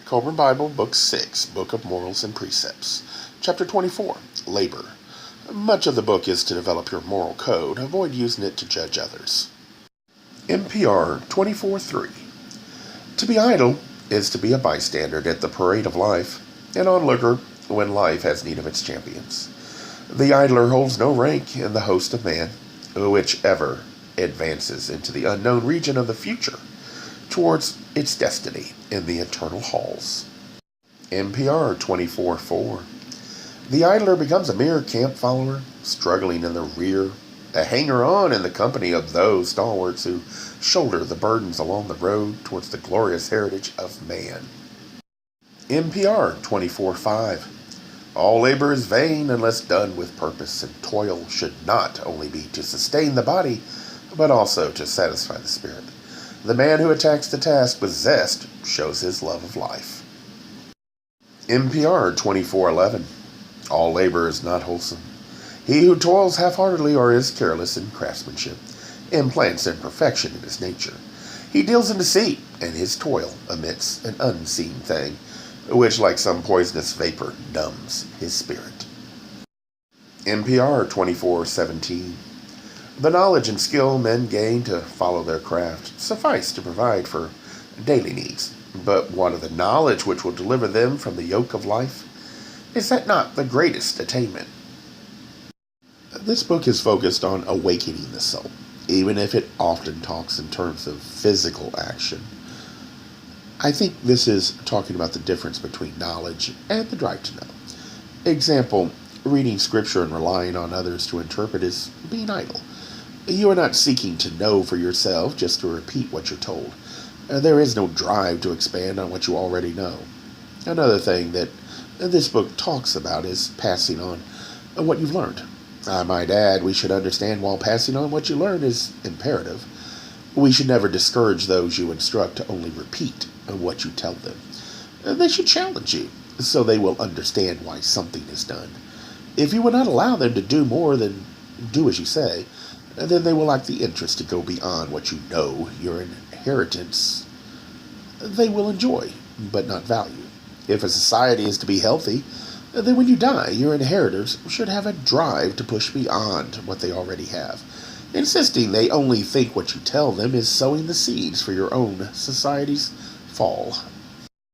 Kolbrin Bible, Book 6, Book of Morals and Precepts. Chapter 24, Labor. Much of the book is to develop your moral code. Avoid using it to judge others. NPR 24:3. To be idle is to be a bystander at the parade of life, an onlooker when life has need of its champions. The idler holds no rank in the host of man, whichever advances into the unknown region of the future, towards its destiny in the eternal halls. NPR 24:4. The idler becomes a mere camp follower, struggling in the rear, a hanger-on in the company of those stalwarts who shoulder the burdens along the road towards the glorious heritage of man. NPR 24:5. All labor is vain unless done with purpose, and toil should not only be to sustain the body, but also to satisfy the spirit. The man who attacks the task with zest shows his love of life. NPR 24:11. All labor is not wholesome. He who toils half-heartedly or is careless in craftsmanship implants imperfection in his nature. He deals in deceit, and his toil emits an unseen thing, which, like some poisonous vapor, numbs his spirit. NPR 24:17. The knowledge and skill men gain to follow their craft suffice to provide for daily needs. But what of the knowledge which will deliver them from the yoke of life? Is that not the greatest attainment? This book is focused on awakening the soul, even if it often talks in terms of physical action. I think this is talking about the difference between knowledge and the drive to know. Example, reading scripture and relying on others to interpret is being idle. You are not seeking to know for yourself just to repeat what you're told. There is no drive to expand on what you already know. Another thing that this book talks about is passing on what you've learned. I might add, we should understand while passing on what you learn is imperative. We should never discourage those you instruct to only repeat what you tell them. They should challenge you so they will understand why something is done. If you will not allow them to do more than do as you say, then they will lack the interest to go beyond what you know your inheritance they will enjoy, but not value. If a society is to be healthy, then when you die, your inheritors should have a drive to push beyond what they already have. Insisting they only think what you tell them is sowing the seeds for your own society's fall.